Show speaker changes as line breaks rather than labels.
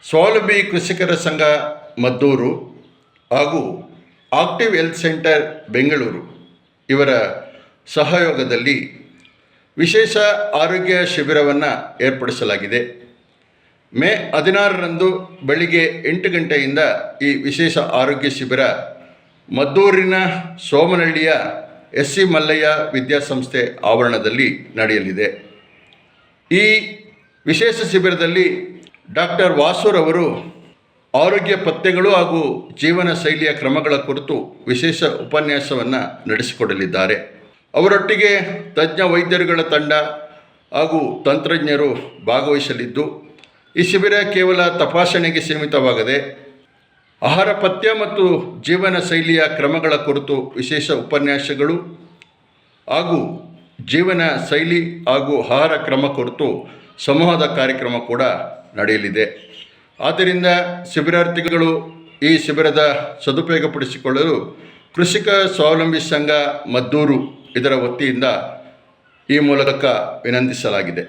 ಸ್ವಾವಲಂಬಿ ಕೃಷಿಕರ ಸಂಘ ಮದ್ದೂರು ಹಾಗೂ ಆಕ್ಟಿವ್ ಹೆಲ್ತ್ ಸೆಂಟರ್ ಬೆಂಗಳೂರು ಇವರ ಸಹಯೋಗದಲ್ಲಿ ವಿಶೇಷ ಆರೋಗ್ಯ ಶಿಬಿರವನ್ನು ಏರ್ಪಡಿಸಲಾಗಿದೆ. ಮೇ 16ರಂದು ಬೆಳಿಗ್ಗೆ 8 ಗಂಟೆಯಿಂದ ಈ ವಿಶೇಷ ಆರೋಗ್ಯ ಶಿಬಿರ ಮದ್ದೂರಿನ ಸೋಮನಹಳ್ಳಿಯ SC ಮಲ್ಲಯ್ಯ ವಿದ್ಯಾಸಂಸ್ಥೆ ಆವರಣದಲ್ಲಿ ನಡೆಯಲಿದೆ. ಈ ವಿಶೇಷ ಶಿಬಿರದಲ್ಲಿ ಡಾಕ್ಟರ್ ವಾಸುರವರು ಆರೋಗ್ಯ ಪಥ್ಯಗಳು ಹಾಗೂ ಜೀವನ ಶೈಲಿಯ ಕ್ರಮಗಳ ಕುರಿತು ವಿಶೇಷ ಉಪನ್ಯಾಸವನ್ನು ನಡೆಸಿಕೊಡಲಿದ್ದಾರೆ. ಅವರೊಟ್ಟಿಗೆ ತಜ್ಞ ವೈದ್ಯರುಗಳ ತಂಡ ಹಾಗೂ ತಂತ್ರಜ್ಞರು ಭಾಗವಹಿಸಲಿದ್ದು, ಈ ಶಿಬಿರ ಕೇವಲ ತಪಾಸಣೆಗೆ ಸೀಮಿತವಾಗದೆ ಆಹಾರ ಪಥ್ಯ ಮತ್ತು ಜೀವನ ಶೈಲಿಯ ಕ್ರಮಗಳ ಕುರಿತು ವಿಶೇಷ ಉಪನ್ಯಾಸಗಳು ಹಾಗೂ ಜೀವನ ಶೈಲಿ ಹಾಗೂ ಆಹಾರ ಕ್ರಮ ಕುರಿತು ಸಂವಾದ ಕಾರ್ಯಕ್ರಮ ಕೂಡ ನಡೆಯಲಿದೆ. ಆದ್ದರಿಂದ ಶಿಬಿರಾರ್ಥಿಗಳು ಈ ಶಿಬಿರದ ಸದುಪಯೋಗಪಡಿಸಿಕೊಳ್ಳಲು ಕೃಷಿಕ ಸ್ವಾವಲಂಬಿ ಸಂಘ ಮದ್ದೂರು ಇದರ ವತಿಯಿಂದ ಈ ಮೂಲಕ ವಿನಂತಿಸಲಾಗಿದೆ.